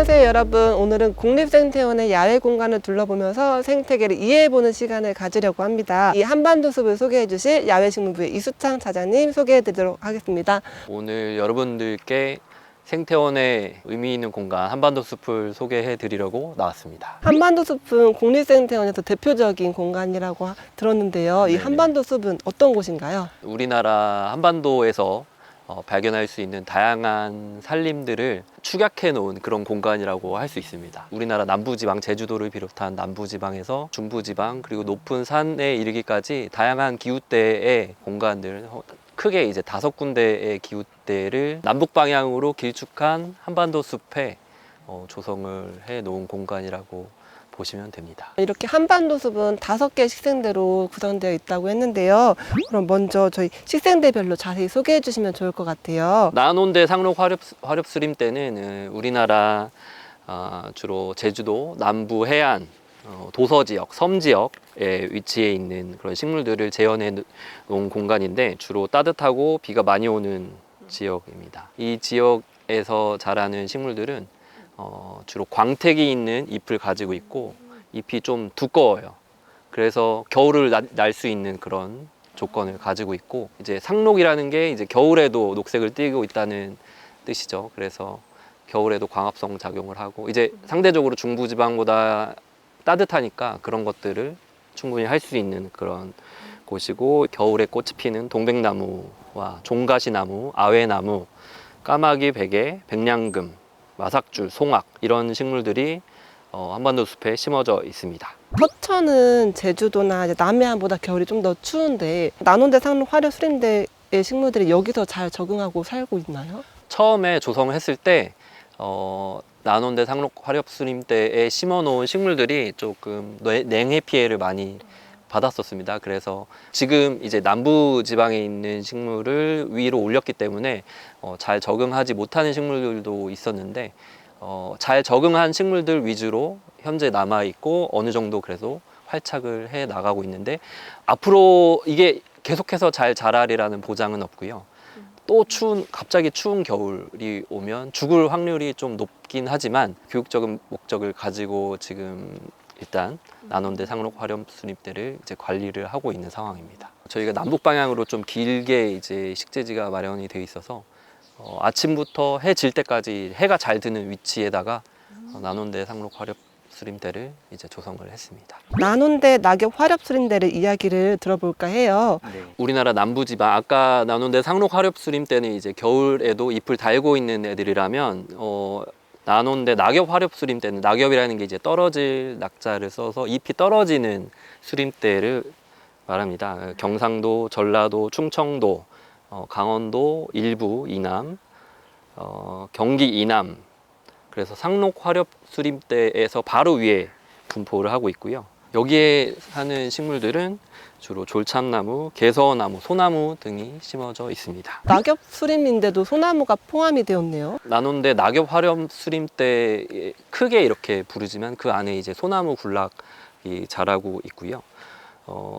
안녕하세요 여러분. 오늘은 국립생태원의 야외 공간을 둘러보면서 생태계를 이해해보는 시간을 가지려고 합니다. 이 한반도 숲을 소개해 주실 야외식물부의 이수창 차장님 소개해 드리도록 하겠습니다. 오늘 여러분들께 생태원의 의미 있는 공간 한반도 숲을 소개해 드리려고 나왔습니다. 한반도 숲은 국립생태원에서 대표적인 공간이라고 들었는데요. 이 네네. 한반도 숲은 어떤 곳인가요? 우리나라 한반도에서 발견할 수 있는 다양한 산림들을 축약해 놓은 그런 공간이라고 할 수 있습니다. 우리나라 남부지방, 제주도를 비롯한 남부지방에서 중부지방 그리고 높은 산에 이르기까지 다양한 기후대의 공간들, 크게 이제 5군데의 기후대를 남북 방향으로 길쭉한 한반도 숲에 조성을 해 놓은 공간이라고 보시면 됩니다. 이렇게 한반도 숲은 5개 식생대로 구성되어 있다고 했는데요. 그럼 먼저 저희 식생대별로 자세히 소개해 주시면 좋을 것 같아요. 난온대 상록 화렵수림대는 우리나라 주로 제주도 남부 해안 도서 지역, 섬 지역에 위치해 있는 그런 식물들을 재현해 놓은 공간인데 주로 따뜻하고 비가 많이 오는 지역입니다. 이 지역에서 자라는 식물들은 주로 광택이 있는 잎을 가지고 있고 잎이 좀 두꺼워요. 그래서 겨울을 날 수 있는 그런 조건을 가지고 있고, 이제 상록이라는 게 이제 겨울에도 녹색을 띠고 있다는 뜻이죠. 그래서 겨울에도 광합성 작용을 하고, 이제 상대적으로 중부지방보다 따뜻하니까 그런 것들을 충분히 할 수 있는 그런 곳이고, 겨울에 꽃이 피는 동백나무와 종가시나무, 아회나무, 까마귀, 베개, 백냥금, 마삭줄, 송악 이런 식물들이 한반도 숲에 심어져 있습니다. 서천은 제주도나 이제 남해안보다 겨울이 좀 더 추운데 난온대 상록 화렵수림대의 식물들이 여기서 잘 적응하고 살고 있나요? 처음에 조성을 했을 때 난온대 상록 화렵수림대에 심어 놓은 식물들이 조금 냉해 피해를 많이 받았었습니다. 그래서 지금 이제 남부 지방에 있는 식물을 위로 올렸기 때문에 잘 적응하지 못하는 식물들도 있었는데 잘 적응한 식물들 위주로 현재 남아 있고 어느 정도 그래도 활착을 해 나가고 있는데, 앞으로 이게 계속해서 잘 자라리라는 보장은 없고요. 또 갑자기 추운 겨울이 오면 죽을 확률이 좀 높긴 하지만 교육적인 목적을 가지고 지금 일단 난온대 상록 화렵수림대를 이제 관리를 하고 있는 상황입니다. 저희가 남북 방향으로 좀 길게 이제 식재지가 마련이 되어 있어서 아침부터 해 질 때까지 해가 잘 드는 위치에다가 난온대 상록 화렵수림대를 이제 조성을 했습니다. 난온대 낙엽 화렵수림대를 이야기를 들어볼까 해요. 우리나라 남부지방, 아까 난온대 상록 화렵수림대는 이제 겨울에도 잎을 달고 있는 애들이라면 난온대 낙엽 화렵수림대는, 낙엽이라는 게 이제 떨어질 낙자를 써서 잎이 떨어지는 수림대를 말합니다. 경상도, 전라도, 충청도, 강원도 일부 이남, 경기 이남, 그래서 상록 화렵수림대에서 바로 위에 분포를 하고 있고요. 여기에 사는 식물들은 주로 졸참나무, 개서나무, 소나무 등이 심어져 있습니다. 낙엽 수림인데도 소나무가 포함이 되었네요. 난온대 낙엽 화렵수림대 크게 이렇게 부르지만 그 안에 이제 소나무 군락이 자라고 있고요.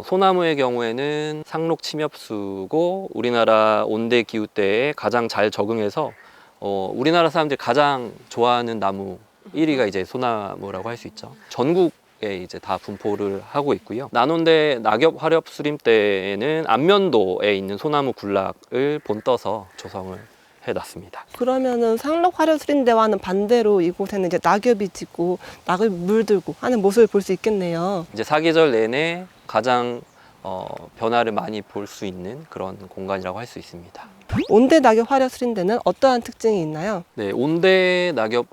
소나무의 경우에는 상록 침엽수고 우리나라 온대 기후대에 가장 잘 적응해서 우리나라 사람들이 가장 좋아하는 나무 1위가 이제 소나무라고 할 수 있죠. 전국에 이제 다 분포를 하고 있고요. 난온대 낙엽 화렵수림대에는 안면도에 있는 소나무 군락을 본떠서 조성을 해놨습니다. 그러면은 상록 화렵수림대와는 반대로 이곳에는 이제 낙엽이 지고 낙엽이 물들고 하는 모습을 볼 수 있겠네요. 이제 사계절 내내 가장 변화를 많이 볼 수 있는 그런 공간이라고 할 수 있습니다. 온대 낙엽 화렵수림대는 어떠한 특징이 있나요? 네, 온대 낙엽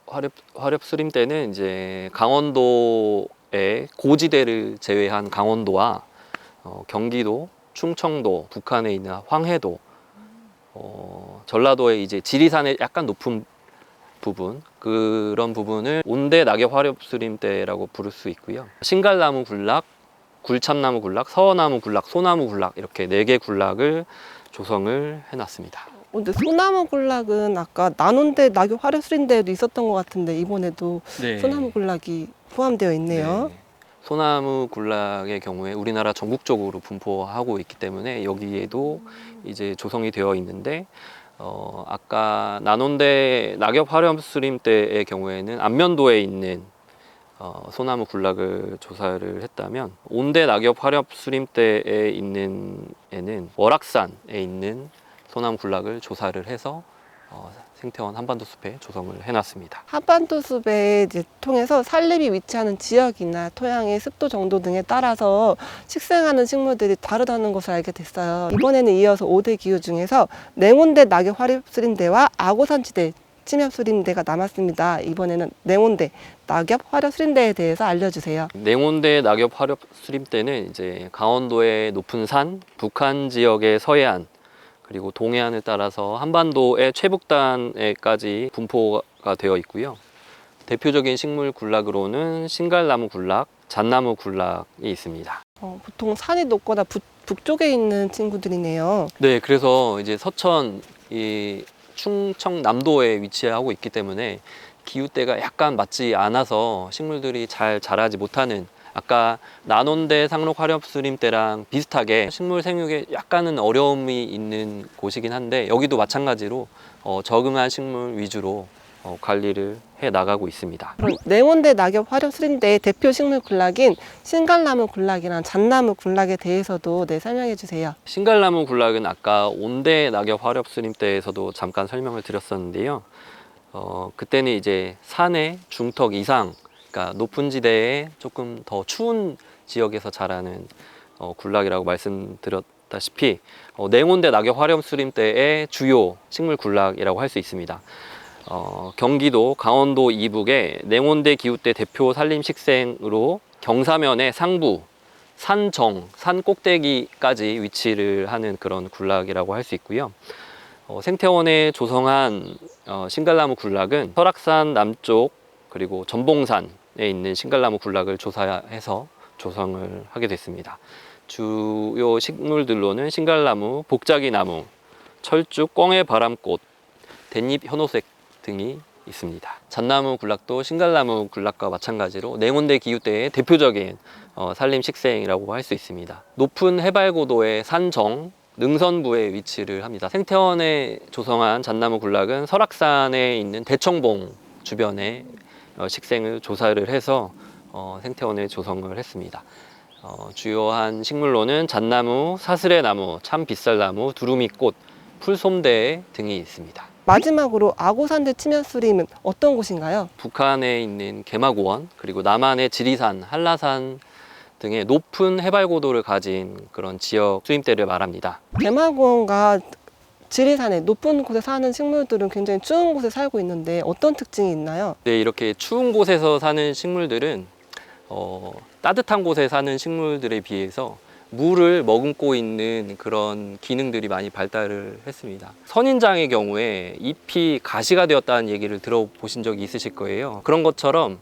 화렵수림대는 이제 강원도의 고지대를 제외한 강원도와 경기도, 충청도, 북한에 있는 황해도, 전라도의 이제 지리산의 약간 높은 부분, 그런 부분을 온대 낙엽 화렵수림대라고 부를 수 있고요. 신갈나무 군락, 굴참나무 군락, 서어나무 군락, 소나무 군락 이렇게 4개 군락을 조성을 해놨습니다. 근데 소나무 군락은 아까 난온대 낙엽 화렵수림대에도 있었던 것 같은데 이번에도 네. 소나무 군락이 포함되어 있네요. 네. 소나무 군락의 경우에 우리나라 전국적으로 분포하고 있기 때문에 여기에도 이제 조성이 되어 있는데 아까 난원대 낙엽 화렴수림대의 경우에는 안면도에 있는 소나무 군락을 조사를 했다면 온대 낙엽 화렴수림대에 있는 애는 월악산에 있는 소나무 군락을 조사를 해서 생태원 한반도 숲에 조성을 해놨습니다. 한반도 숲에 이제 통해서 산림이 위치하는 지역이나 토양의 습도 정도 등에 따라서 식생하는 식물들이 다르다는 것을 알게 됐어요. 이번에는 이어서 5대 기후 중에서 냉온대 낙엽 화렵수림대와 아고산지대 침엽수림대가 남았습니다. 이번에는 냉온대 낙엽 화렵수림대에 대해서 알려주세요. 냉온대 낙엽 화렵수림대는 이제 강원도의 높은 산, 북한 지역의 서해안, 그리고 동해안을 따라서 한반도의 최북단에까지 분포가 되어 있고요. 대표적인 식물 군락으로는 신갈나무 군락, 잣나무 군락이 있습니다. 보통 산이 높거나 북쪽에 있는 친구들이네요. 네, 그래서 이제 서천 이 충청남도에 위치하고 있기 때문에 기후대가 약간 맞지 않아서 식물들이 잘 자라지 못하는, 아까 난원대 상록 화렵수림대랑 비슷하게 식물 생육에 약간은 어려움이 있는 곳이긴 한데, 여기도 마찬가지로 적응한 식물 위주로 관리를 해 나가고 있습니다. 그럼 냉온대 낙엽 화렵수림대의 대표 식물 군락인 신갈나무 군락이랑 잣나무 군락에 대해서도 설명해 주세요. 신갈나무 군락은 아까 온대 낙엽 화렵수림대에서도 잠깐 설명을 드렸었는데요. 그때는 이제 산의 중턱 이상, 그러니까 높은 지대에 조금 더 추운 지역에서 자라는 군락이라고 말씀드렸다시피 냉온대 낙엽 화렴수림대의 주요 식물 군락이라고 할 수 있습니다. 경기도 강원도 이북의 냉온대 기후대 대표 산림 식생으로 경사면의 상부, 산정, 산 꼭대기까지 위치를 하는 그런 군락이라고 할 수 있고요. 생태원에 조성한 신갈나무 군락은 설악산 남쪽 그리고 전봉산에 있는 신갈나무 군락을 조사해서 조성을 하게 됐습니다. 주요 식물들로는 신갈나무, 복자기나무, 철쭉, 꿩의 바람꽃, 댄잎 현오색 등이 있습니다. 잣나무 군락도 신갈나무 군락과 마찬가지로 냉온대 기후대의 대표적인 산림 식생이라고 할 수 있습니다. 높은 해발 고도의 산정, 능선부에 위치를 합니다. 생태원에 조성한 잣나무 군락은 설악산에 있는 대청봉 주변에 식생을 조사를 해서 생태원에 조성을 했습니다. 주요한 식물로는 잣나무, 사슬의나무, 참빗살나무, 두루미꽃, 풀솜대 등이 있습니다. 마지막으로 아고산대 침엽수림은 어떤 곳인가요? 북한에 있는 개마고원, 그리고 남한의 지리산, 한라산 등의 높은 해발 고도를 가진 그런 지역 수림대를 말합니다. 개마고원과 지리산에 높은 곳에 사는 식물들은 굉장히 추운 곳에 살고 있는데 어떤 특징이 있나요? 네, 이렇게 추운 곳에서 사는 식물들은 따뜻한 곳에 사는 식물들에 비해서 물을 머금고 있는 그런 기능들이 많이 발달을 했습니다. 선인장의 경우에 잎이 가시가 되었다는 얘기를 들어보신 적이 있으실 거예요. 그런 것처럼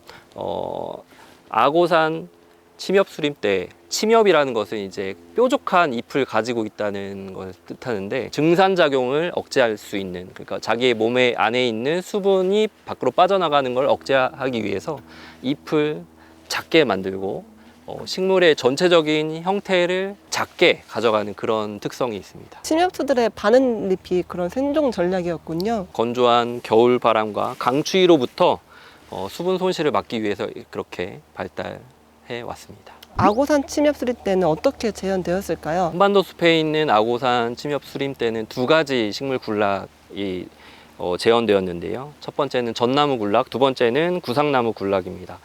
아고산 침엽수림대, 침엽이라는 것은 이제 뾰족한 잎을 가지고 있다는 것을 뜻하는데, 증산작용을 억제할 수 있는, 그러니까 자기의 몸에 안에 있는 수분이 밖으로 빠져나가는 걸 억제하기 위해서 잎을 작게 만들고 식물의 전체적인 형태를 작게 가져가는 그런 특성이 있습니다. 침엽수들의 바늘잎이 그런 생존 전략이었군요. 건조한 겨울 바람과 강추위로부터 수분 손실을 막기 위해서 그렇게 발달해 왔습니다. 아고산 침엽수림대는 어떻게 재현되었을까요? 한반도 숲에 있는 아고산 침엽수림대는 두 가지 식물 군락이 재현되었는데요. 첫 번째는 전나무 군락, 두 번째는 구상나무 군락입니다.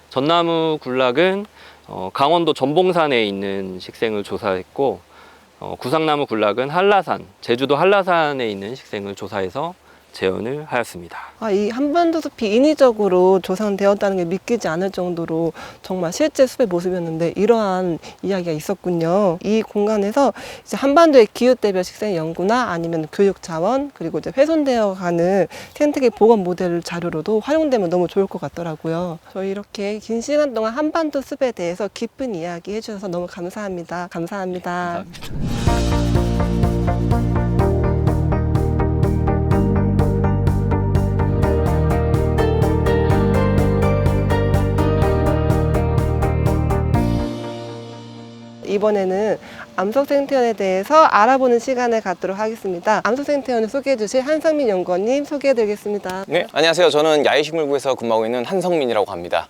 전나무 군락은 강원도 전봉산에 있는 식생을 조사했고, 구상나무 군락은 한라산, 제주도 한라산에 있는 식생을 조사해서 재현을 하였습니다. 이 한반도 숲이 인위적으로 조성되었다는 게 믿기지 않을 정도로 정말 실제 숲의 모습이었는데 이러한 이야기가 있었군요. 이 공간에서 이제 한반도의 기후대별 식생 연구나 아니면 교육 자원, 그리고 이제 훼손되어 가는 생태계 복원 모델 자료로도 활용되면 너무 좋을 것 같더라고요. 저희 이렇게 긴 시간 동안 한반도 숲에 대해서 깊은 이야기 해주셔서 너무 감사합니다. 감사합니다. 이번에는 암석생태원에 대해서 알아보는 시간을 갖도록 하겠습니다. 암석생태원을 소개해 주실 한성민 연구원님 소개해 드리겠습니다. 네, 안녕하세요. 저는 야외식물부에서 근무하고 있는 한성민이라고 합니다.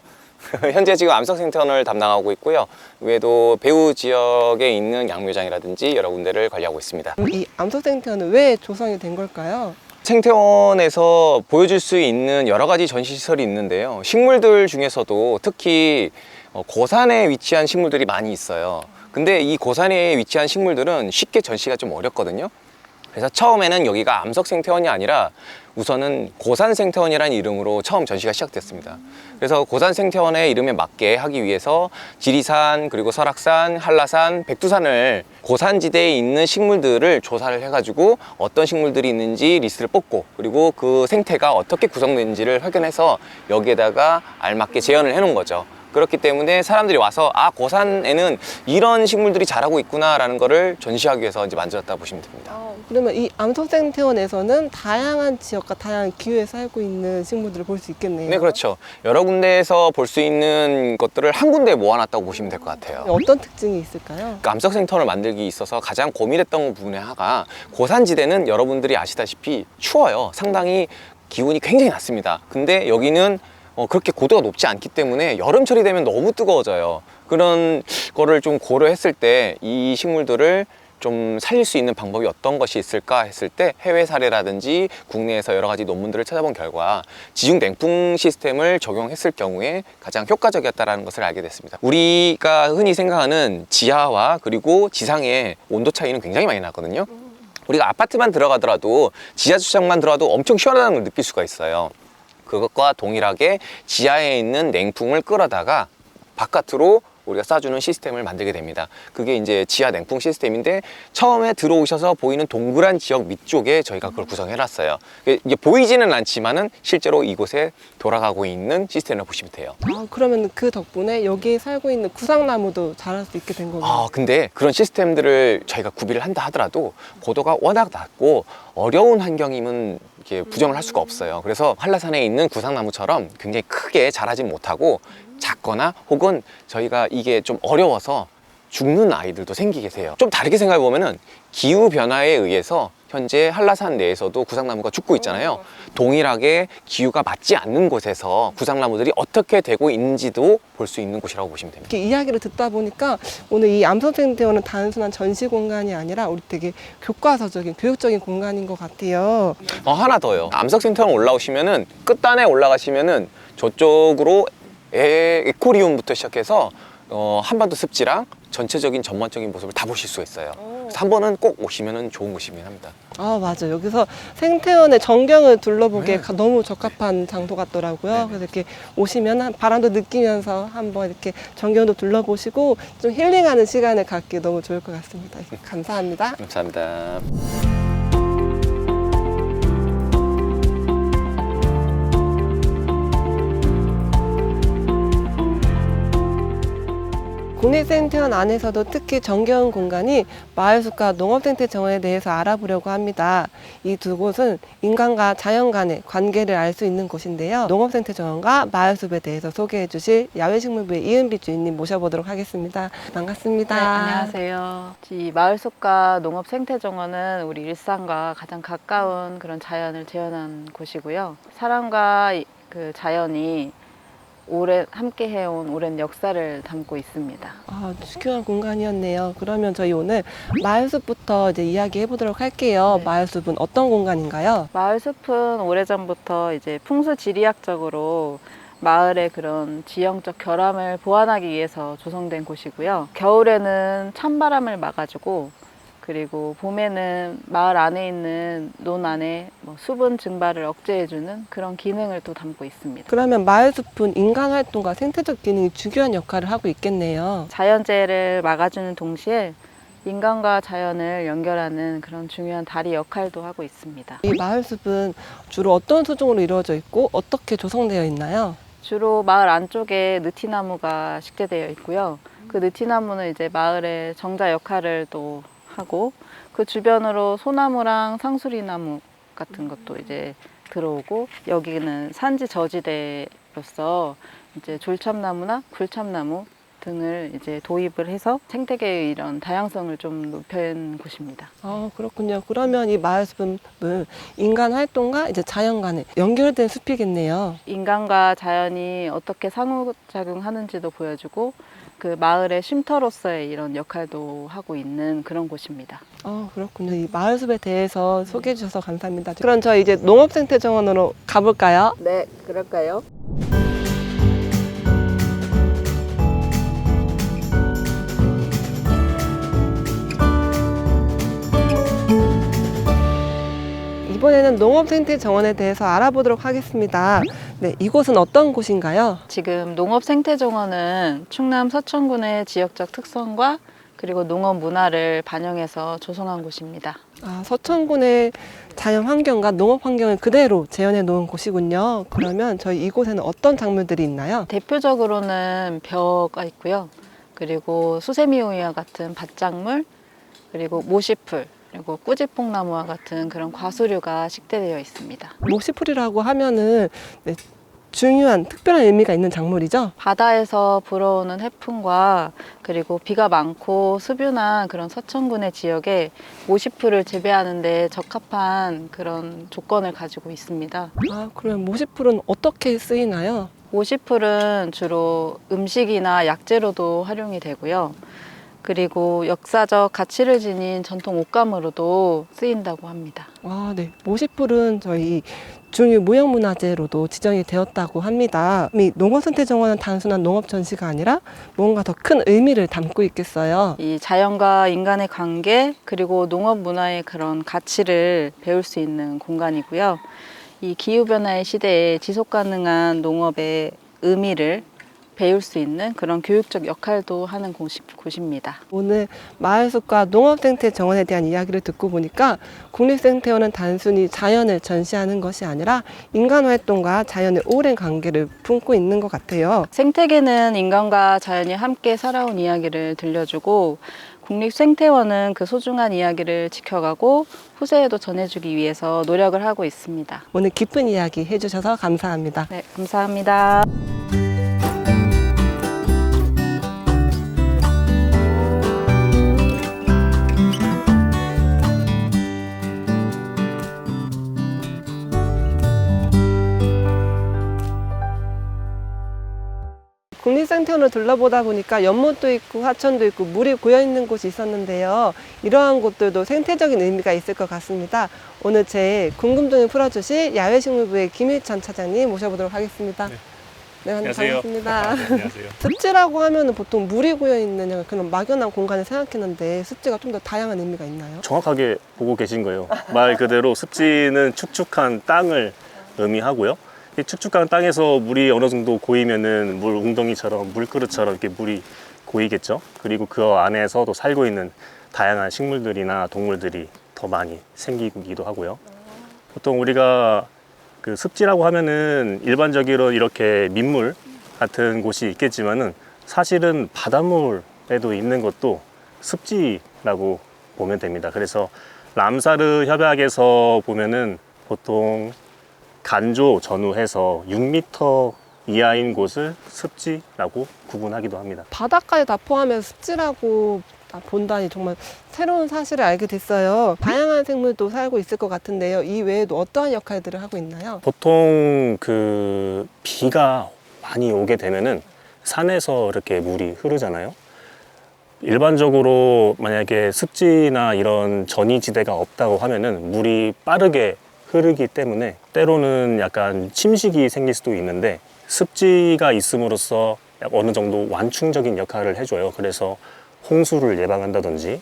현재 지금 암석생태원을 담당하고 있고요. 외에도 배후 지역에 있는 양묘장이라든지 여러 군데를 관리하고 있습니다. 이 암석생태원은 왜 조성이 된 걸까요? 생태원에서 보여줄 수 있는 여러 가지 전시시설이 있는데요. 식물들 중에서도 특히 고산에 위치한 식물들이 많이 있어요. 근데 이 고산에 위치한 식물들은 쉽게 전시가 좀 어렵거든요. 그래서 처음에는 여기가 암석생태원이 아니라 우선은 고산생태원이라는 이름으로 처음 전시가 시작됐습니다. 그래서 고산생태원의 이름에 맞게 하기 위해서 지리산, 그리고 설악산, 한라산, 백두산을 고산지대에 있는 식물들을 조사를 해가지고 어떤 식물들이 있는지 리스트를 뽑고, 그리고 그 생태가 어떻게 구성된지를 확인해서 여기에다가 알맞게 재현을 해놓은 거죠. 그렇기 때문에 사람들이 와서 아, 고산에는 이런 식물들이 자라고 있구나 라는 거를 전시하기 위해서 이제 만들었다 보시면 됩니다. 그러면 이 암석생태원에서는 다양한 지역과 다양한 기후에 살고 있는 식물들을 볼 수 있겠네요. 네, 그렇죠. 여러 군데에서 볼 수 있는 것들을 한 군데에 모아놨다고 보시면 될 것 같아요. 어떤 특징이 있을까요? 그 암석생태원을 만들기 있어서 가장 고민했던 부분의 하나가, 고산지대는 여러분들이 아시다시피 추워요. 상당히 기온이 굉장히 낮습니다. 근데 여기는 그렇게 고도가 높지 않기 때문에 여름철이 되면 너무 뜨거워져요. 그런 거를 좀 고려했을 때 이 식물들을 좀 살릴 수 있는 방법이 어떤 것이 있을까 했을 때 해외 사례라든지 국내에서 여러 가지 논문들을 찾아본 결과 지중 냉풍 시스템을 적용했을 경우에 가장 효과적이었다는 것을 알게 됐습니다. 우리가 흔히 생각하는 지하와 그리고 지상의 온도 차이는 굉장히 많이 나거든요. 우리가 아파트만 들어가더라도 지하 주차장만 들어가도 엄청 시원하다는 걸 느낄 수가 있어요. 그것과 동일하게 지하에 있는 냉풍을 끌어다가 바깥으로 우리가 쏴주는 시스템을 만들게 됩니다. 그게 이제 지하 냉풍 시스템인데, 처음에 들어오셔서 보이는 동그란 지역 밑쪽에 저희가 그걸 구성해 놨어요. 이게 보이지는 않지만은 실제로 이곳에 돌아가고 있는 시스템을 보시면 돼요. 그러면 그 덕분에 여기에 살고 있는 구상나무도 자랄 수 있게 된 거예요. 근데 그런 시스템들을 저희가 구비를 한다 하더라도 고도가 워낙 낮고 어려운 환경이면 이렇게 부정을 할 수가 없어요. 그래서 한라산에 있는 구상나무처럼 굉장히 크게 자라지 못하고 작거나, 혹은 저희가 이게 좀 어려워서 죽는 아이들도 생기게 돼요. 좀 다르게 생각해 보면은 기후 변화에 의해서 현재 한라산 내에서도 구상나무가 죽고 있잖아요. 동일하게 기후가 맞지 않는 곳에서 구상나무들이 어떻게 되고 있는지도 볼 수 있는 곳이라고 보시면 됩니다. 이렇게 이야기를 듣다 보니까 오늘 이 암석생태원은 단순한 전시 공간이 아니라 우리 되게 교과서적인 교육적인 공간인 것 같아요. 하나 더요. 암석센터로 올라오시면은 끝단에 올라가시면은 저쪽으로 에코리움부터 시작해서 한반도 습지랑 전체적인 전반적인 모습을 다 보실 수 있어요. 그래서 한 번은 꼭 오시면 좋은 곳이긴 합니다. 맞아. 여기서 생태원의 전경을 둘러보기에 네. 너무 적합한 장소 같더라고요. 네네. 그래서 이렇게 오시면 바람도 느끼면서 한번 이렇게 전경도 둘러보시고 좀 힐링하는 시간을 갖기 너무 좋을 것 같습니다. 감사합니다. 감사합니다. 국립생태원 안에서도 특히 정겨운 공간이 마을숲과 농업생태 정원에 대해서 알아보려고 합니다. 이 두 곳은 인간과 자연 간의 관계를 알 수 있는 곳인데요. 농업생태 정원과 마을숲에 대해서 소개해 주실 야외식물부의 이은비 주인님 모셔보도록 하겠습니다. 반갑습니다. 네, 안녕하세요. 이 마을숲과 농업생태정원은 우리 일상과 가장 가까운 그런 자연을 재현한 곳이고요. 사람과 그 자연이 오래 함께 해온 오랜 역사를 담고 있습니다. 중요한 공간이었네요. 그러면 저희 오늘 마을숲부터 이제 이야기해 보도록 할게요. 네. 마을숲은 어떤 공간인가요? 마을숲은 오래전부터 이제 풍수지리학적으로 마을의 그런 지형적 결함을 보완하기 위해서 조성된 곳이고요. 겨울에는 찬바람을 막아주고, 그리고 봄에는 마을 안에 있는 논 안에 수분 증발을 억제해주는 그런 기능을 또 담고 있습니다. 그러면 마을숲은 인간 활동과 생태적 기능이 중요한 역할을 하고 있겠네요. 자연재해를 막아주는 동시에 인간과 자연을 연결하는 그런 중요한 다리 역할도 하고 있습니다. 이 마을숲은 주로 어떤 수종으로 이루어져 있고 어떻게 조성되어 있나요? 주로 마을 안쪽에 느티나무가 식재되어 있고요. 그 느티나무는 이제 마을의 정자 역할을 또 하고, 그 주변으로 소나무랑 상수리나무 같은 것도 이제 들어오고, 여기는 산지 저지대로서 이제 졸참나무나 굴참나무 등을 이제 도입을 해서 생태계의 이런 다양성을 좀 높인 곳입니다. 아, 그렇군요. 그러면 이 마을숲은 인간 활동과 이제 자연 간에 연결된 숲이겠네요. 인간과 자연이 어떻게 상호작용하는지도 보여주고 그 마을의 쉼터로서의 이런 역할도 하고 있는 그런 곳입니다. 아, 그렇군요. 이 마을숲에 대해서 소개해 주셔서 감사합니다. 그럼 저 이제 농업생태정원으로 가볼까요? 네, 그럴까요? 이번에는 농업생태정원에 대해서 알아보도록 하겠습니다. 네, 이곳은 어떤 곳인가요? 지금 농업생태정원은 충남 서천군의 지역적 특성과 그리고 농업 문화를 반영해서 조성한 곳입니다. 아, 서천군의 자연 환경과 농업 환경을 그대로 재현해 놓은 곳이군요. 그러면 저희 이곳에는 어떤 작물들이 있나요? 대표적으로는 벼가 있고요. 그리고 수세미오이와 같은 밭작물, 그리고 모시풀, 그리고 꾸지뽕나무와 같은 그런 과수류가 식대되어 있습니다. 모시풀이라고 하면은 네, 중요한 특별한 의미가 있는 작물이죠. 바다에서 불어오는 해풍과 그리고 비가 많고 습유난 그런 서천군의 지역에 모시풀을 재배하는 데 적합한 그런 조건을 가지고 있습니다. 아, 그럼 모시풀은 어떻게 쓰이나요? 모시풀은 주로 음식이나 약재로도 활용이 되고요. 그리고 역사적 가치를 지닌 전통 옷감으로도 쓰인다고 합니다. 아, 네. 모시풀은 저희 중유 무형문화재로도 지정이 되었다고 합니다. 이 농업생태정원은 단순한 농업 전시가 아니라 뭔가 더 큰 의미를 담고 있겠어요. 이 자연과 인간의 관계 그리고 농업 문화의 그런 가치를 배울 수 있는 공간이고요. 이 기후변화의 시대에 지속 가능한 농업의 의미를 배울 수 있는 그런 교육적 역할도 하는 곳입니다. 오늘 마을숲과 농업생태정원에 대한 이야기를 듣고 보니까 국립생태원은 단순히 자연을 전시하는 것이 아니라 인간활동과 자연의 오랜 관계를 품고 있는 것 같아요. 생태계는 인간과 자연이 함께 살아온 이야기를 들려주고 국립생태원은 그 소중한 이야기를 지켜가고 후세에도 전해주기 위해서 노력을 하고 있습니다. 오늘 깊은 이야기 해주셔서 감사합니다. 네, 감사합니다. 국립생태원을 둘러보다 보니까 연못도 있고 하천도 있고 물이 고여 있는 곳이 있었는데요. 이러한 곳들도 생태적인 의미가 있을 것 같습니다. 오늘 제 궁금증을 풀어주실 야외식물부의 김일찬 차장님 모셔보도록 하겠습니다. 네, 안녕하세요. 반갑습니다. 안녕하세요. 습지라고 하면 보통 물이 고여 있는 그런 막연한 공간을 생각했는데 습지가 좀 더 다양한 의미가 있나요? 정확하게 보고 계신 거예요. 말 그대로 습지는 축축한 땅을 의미하고요. 이 축축한 땅에서 물이 어느 정도 고이면은 물 웅덩이처럼 물그릇처럼 이렇게 물이 고이겠죠. 그리고 그 안에서도 살고 있는 다양한 식물들이나 동물들이 더 많이 생기기도 하고요. 보통 우리가 그 습지라고 하면은 일반적으로 이렇게 민물 같은 곳이 있겠지만은 사실은 바닷물에도 있는 것도 습지라고 보면 됩니다. 그래서 람사르 협약에서 보면은 보통 간조 전후해서 6m 이하인 곳을 습지라고 구분하기도 합니다. 바닷가에 다 포함해서 습지라고 본다니 정말 새로운 사실을 알게 됐어요. 다양한 생물도 살고 있을 것 같은데요. 이 외에도 어떠한 역할들을 하고 있나요? 보통 그 비가 많이 오게 되면은 산에서 이렇게 물이 흐르잖아요. 일반적으로 만약에 습지나 이런 전이지대가 없다고 하면은 물이 빠르게 흐르기 때문에 때로는 약간 침식이 생길 수도 있는데 습지가 있음으로써 어느 정도 완충적인 역할을 해줘요. 그래서 홍수를 예방한다든지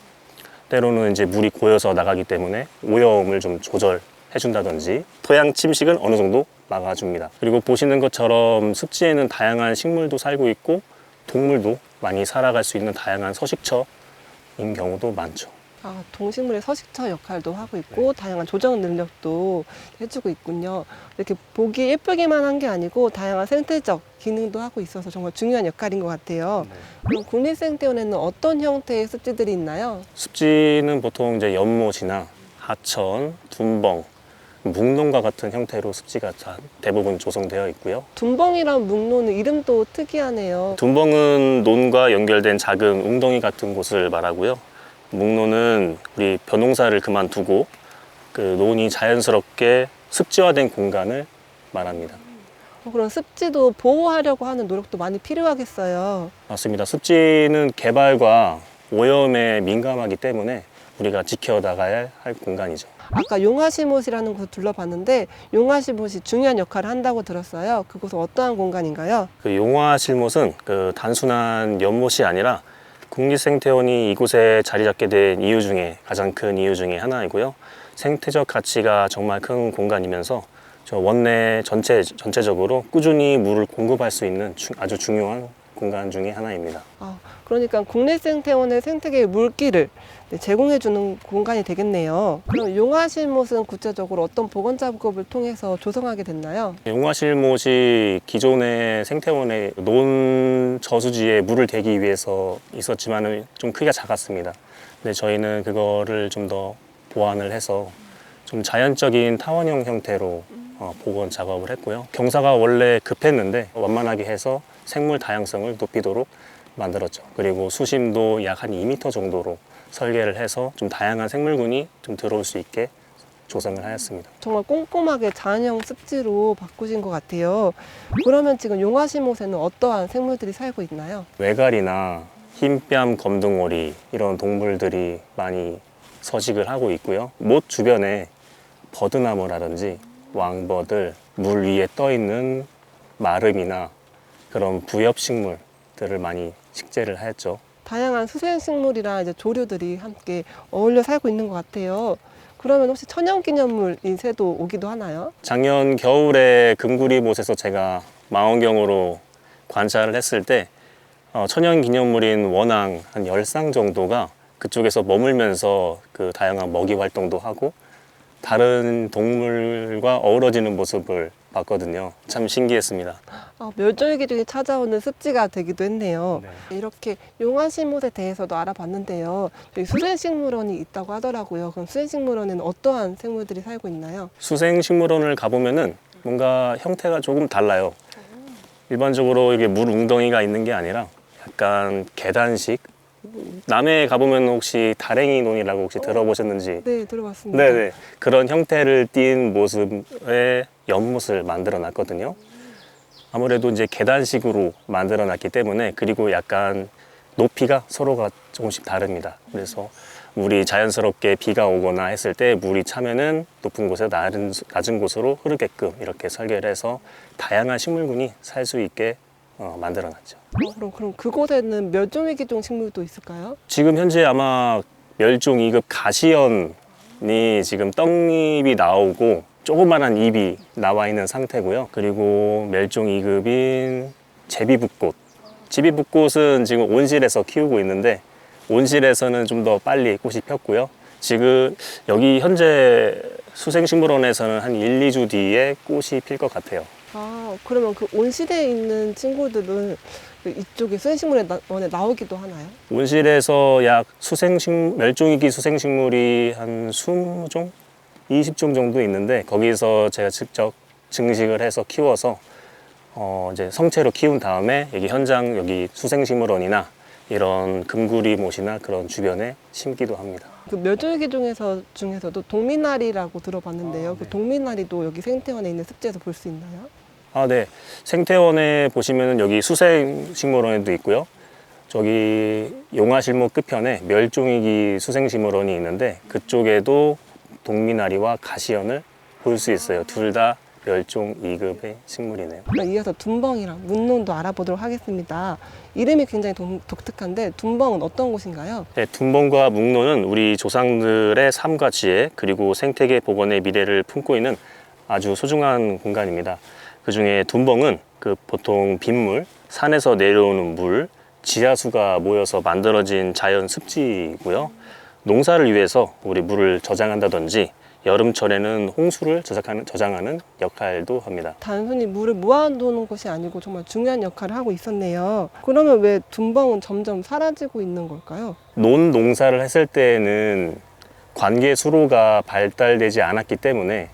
때로는 이제 물이 고여서 나가기 때문에 오염을 좀 조절해준다든지 토양 침식은 어느 정도 막아줍니다. 그리고 보시는 것처럼 습지에는 다양한 식물도 살고 있고 동물도 많이 살아갈 수 있는 다양한 서식처인 경우도 많죠. 아, 동식물의 서식처 역할도 하고 있고 다양한 조정 능력도 해주고 있군요. 이렇게 보기 예쁘기만 한 게 아니고 다양한 생태적 기능도 하고 있어서 정말 중요한 역할인 것 같아요. 그럼 국립생태원에는 어떤 형태의 습지들이 있나요? 습지는 보통 이제 연못이나 하천, 둔벙 묵농과 같은 형태로 습지가 대부분 조성되어 있고요. 둔벙이랑 묵노는 이름도 특이하네요. 둔벙은 논과 연결된 작은 웅덩이 같은 곳을 말하고요. 묵노는 우리 벼농사를 그만두고 그 논이 자연스럽게 습지화된 공간을 말합니다. 그럼 습지도 보호하려고 하는 노력도 많이 필요하겠어요. 맞습니다. 습지는 개발과 오염에 민감하기 때문에 우리가 지켜나가야 할 공간이죠. 아까 용화시못이라는 곳을 둘러봤는데 용화시못이 중요한 역할을 한다고 들었어요. 그곳은 어떠한 공간인가요? 그 용화실못은 그 단순한 연못이 아니라 국립생태원이 이곳에 자리 잡게 된 이유 중에 가장 큰 이유 중에 하나이고요. 생태적 가치가 정말 큰 공간이면서 저 원내 전체적으로 꾸준히 물을 공급할 수 있는 아주 중요한 공간 중에 하나입니다. 그러니까 국립생태원의 생태계의 물기를 제공해주는 공간이 되겠네요. 그럼 용화실못은 구체적으로 어떤 보건 작업을 통해서 조성하게 됐나요? 용화실못이 기존의 생태원의 논 저수지에 물을 대기 위해서 있었지만 좀 크기가 작았습니다. 근데 저희는 그거를 좀 더 보완을 해서 좀 자연적인 타원형 형태로 복원 작업을 했고요. 경사가 원래 급했는데 완만하게 해서 생물 다양성을 높이도록 만들었죠. 그리고 수심도 약 한 2m 정도로 설계를 해서 좀 다양한 생물군이 좀 들어올 수 있게 조성을 하였습니다. 정말 꼼꼼하게 자연형 습지로 바꾸신 것 같아요. 그러면 지금 용화시못에는 어떠한 생물들이 살고 있나요? 외갈이나 흰뺨 검둥오리 이런 동물들이 많이 서식을 하고 있고요. 못 주변에 버드나무라든지 왕버들, 물 위에 떠 있는 마름이나 그런 부엽식물들을 많이 식재를 하였죠. 다양한 수생식물이랑 이제 조류들이 함께 어울려 살고 있는 것 같아요. 그러면 혹시 천연기념물인 새도 오기도 하나요? 작년 겨울에 금구리못에서 제가 망원경으로 관찰을 했을 때 천연기념물인 원앙 한 10쌍 정도가 그쪽에서 머물면서 그 다양한 먹이 활동도 하고 다른 동물과 어우러지는 모습을 봤거든요. 참 신기했습니다. 멸종위기 중에 찾아오는 습지가 되기도 했네요. 네. 이렇게 용화시못에 대해서도 알아봤는데요. 저희 수생식물원이 있다고 하더라고요. 그럼 수생식물원에는 어떠한 생물들이 살고 있나요? 수생식물원을 가보면은 뭔가 형태가 조금 달라요. 일반적으로 이게 물 웅덩이가 있는 게 아니라 약간 계단식. 남해에 가보면 혹시 다랭이 논이라고 혹시 들어보셨는지? 네, 들어봤습니다. 네네. 그런 형태를 띈 모습의 연못을 만들어 놨거든요. 아무래도 이제 계단식으로 만들어 놨기 때문에 그리고 약간 높이가 서로가 조금씩 다릅니다. 그래서 물이 자연스럽게 비가 오거나 했을 때 물이 차면은 높은 곳에서 낮은 곳으로 흐르게끔 이렇게 설계를 해서 다양한 식물군이 살 수 있게 만들어 놨죠. 그럼 그곳에는 멸종위기종 식물도 있을까요? 지금 현재 아마 멸종 2급 가시연이 지금 떡잎이 나오고 조그만한 잎이 나와 있는 상태고요. 그리고 멸종 2급인 제비붓꽃. 제비붓꽃은 지금 온실에서 키우고 있는데 온실에서는 좀 더 빨리 꽃이 폈고요. 지금 여기 현재 수생식물원에서는 한 1, 2주 뒤에 꽃이 필 것 같아요. 그러면 그 온실에 있는 친구들은 이쪽에 수생식물원에 나오기도 하나요? 온실에서 약 멸종위기 수생식물이 한 20종? 20종 정도 있는데 거기서 제가 직접 증식을 해서 키워서 이제 성체로 키운 다음에 여기 수생식물원이나 이런 금구리못이나 그런 주변에 심기도 합니다. 그 멸종위기 중에서도 동미나리라고 들어봤는데요. 그 동미나리도 여기 생태원에 있는 습지에서 볼 수 있나요? 네. 생태원에 보시면 여기 수생식물원에도 있고요. 저기 용화실못 끝편에 멸종위기 수생식물원이 있는데 그쪽에도 동미나리와 가시연을 볼 수 있어요. 둘 다 멸종 2급의 식물이네요. 이어서 둔벙이랑 묵농도 알아보도록 하겠습니다. 이름이 굉장히 독특한데 둔벙은 어떤 곳인가요? 네, 둔벙과 묵농은 우리 조상들의 삶과 지혜 그리고 생태계 복원의 미래를 품고 있는 아주 소중한 공간입니다. 그중에 둔벙은 보통 빗물, 산에서 내려오는 물, 지하수가 모여서 만들어진 자연 습지이고요. 농사를 위해서 우리 물을 저장한다든지 여름철에는 홍수를 저장하는 역할도 합니다. 단순히 물을 모아두는 것이 아니고 정말 중요한 역할을 하고 있었네요. 그러면 왜 둔벙은 점점 사라지고 있는 걸까요? 논 농사를 했을 때에는 관계 수로가 발달되지 않았기 때문에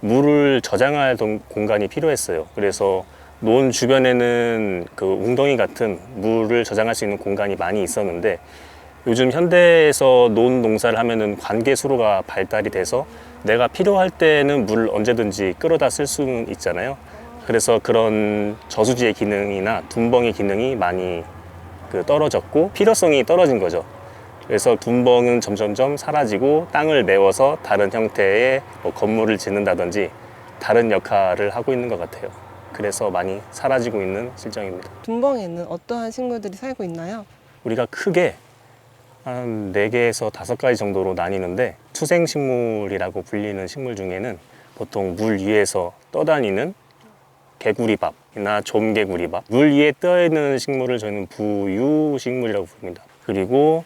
물을 저장할 공간이 필요했어요. 그래서 논 주변에는 그 웅덩이 같은 물을 저장할 수 있는 공간이 많이 있었는데 요즘 현대에서 논 농사를 하면은 관계 수로가 발달이 돼서 내가 필요할 때는 물 언제든지 끌어다 쓸 수는 있잖아요. 그래서 그런 저수지의 기능이나 둔벙의 기능이 많이 떨어졌고 필요성이 떨어진 거죠. 그래서 둔벙은 점점점 사라지고 땅을 메워서 다른 형태의 뭐 건물을 짓는다든지 다른 역할을 하고 있는 것 같아요. 그래서 많이 사라지고 있는 실정입니다. 둔벙에는 어떠한 식물들이 살고 있나요? 우리가 크게 한 4개에서 5가지 정도로 나뉘는데 투생식물이라고 불리는 식물 중에는 보통 물 위에서 떠다니는 개구리밥이나 좀개구리밥, 물 위에 떠있는 식물을 저희는 부유식물이라고 부릅니다. 그리고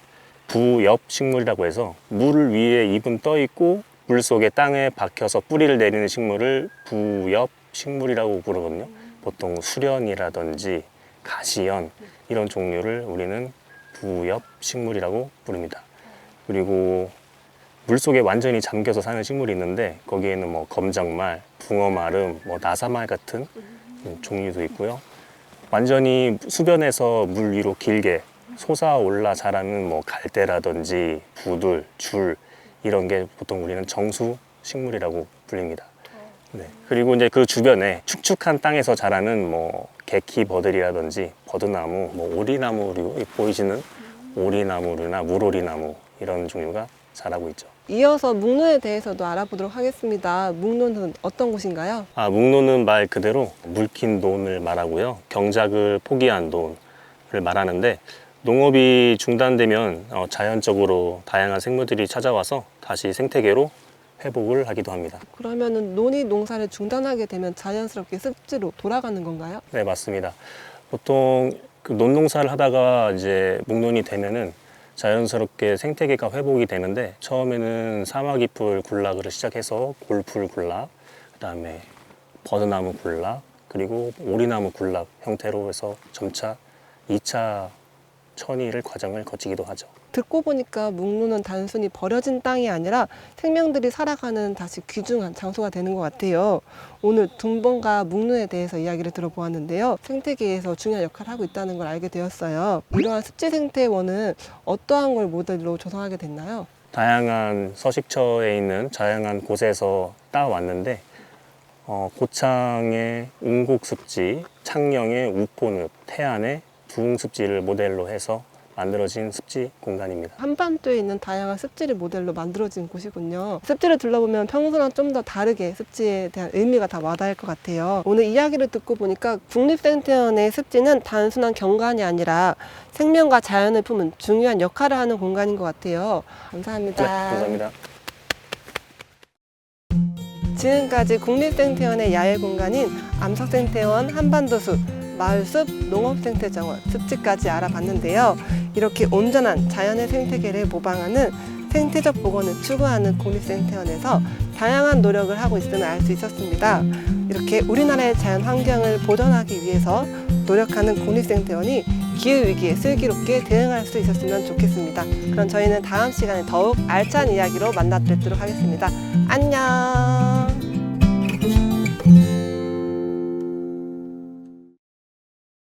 부엽식물이라고 해서 물 위에 잎은 떠있고 물 속에 땅에 박혀서 뿌리를 내리는 식물을 부엽식물이라고 부르거든요. 보통 수련이라든지 가시연 이런 종류를 우리는 부엽식물이라고 부릅니다. 그리고 물속에 완전히 잠겨서 사는 식물이 있는데 거기에는 뭐 검정말, 붕어마름, 뭐 나사말 같은 종류도 있고요. 완전히 수변에서 물 위로 길게 솟아올라 자라는 뭐 갈대라든지 부들, 줄 이런 게 보통 우리는 정수식물이라고 불립니다. 네. 그리고 이제 그 주변에 축축한 땅에서 자라는 뭐 개키버들이라든지 버드나무, 뭐 오리나무, 그리고 보이시는 오리나무나 물오리나무 이런 종류가 자라고 있죠. 이어서 묵론에 대해서도 알아보도록 하겠습니다. 묵론은 어떤 곳인가요? 묵론은 말 그대로 물킨 논을 말하고요. 경작을 포기한 논을 말하는데 농업이 중단되면 자연적으로 다양한 생물들이 찾아와서 다시 생태계로 회복을 하기도 합니다. 그러면은 논이 농사를 중단하게 되면 자연스럽게 습지로 돌아가는 건가요? 네, 맞습니다. 보통 그 논농사를 하다가 이제 묵론이 되면은 자연스럽게 생태계가 회복이 되는데 처음에는 사마귀풀 군락으로 시작해서 골풀 군락, 그다음에 버드나무 군락, 그리고 오리나무 군락 형태로 해서 점차 2차 천이를 과정을 거치기도 하죠. 듣고 보니까 묵론은 단순히 버려진 땅이 아니라 생명들이 살아가는 다시 귀중한 장소가 되는 것 같아요. 오늘 둔벙과 묵론에 대해서 이야기를 들어보았는데요. 생태계에서 중요한 역할을 하고 있다는 걸 알게 되었어요. 이러한 습지 생태원은 어떠한 걸 모델로 조성하게 됐나요? 다양한 서식처에 있는 다양한 곳에서 따왔는데 고창의 웅곡습지, 창녕의 우포늪, 태안의 두웅습지를 모델로 해서 만들어진 습지 공간입니다. 한반도에 있는 다양한 습지를 모델로 만들어진 곳이군요. 습지를 둘러보면 평소랑 좀 더 다르게 습지에 대한 의미가 다 와닿을 것 같아요. 오늘 이야기를 듣고 보니까 국립생태원의 습지는 단순한 경관이 아니라 생명과 자연을 품은 중요한 역할을 하는 공간인 것 같아요. 감사합니다. 네, 감사합니다. 지금까지 국립생태원의 야외 공간인 암석생태원, 한반도숲, 마을숲, 농업생태정원, 습지까지 알아봤는데요. 이렇게 온전한 자연의 생태계를 모방하는 생태적 복원을 추구하는 국립생태원에서 다양한 노력을 하고 있음을 알 수 있었습니다. 이렇게 우리나라의 자연 환경을 보존하기 위해서 노력하는 국립생태원이 기후위기에 슬기롭게 대응할 수 있었으면 좋겠습니다. 그럼 저희는 다음 시간에 더욱 알찬 이야기로 만나 뵙도록 하겠습니다. 안녕!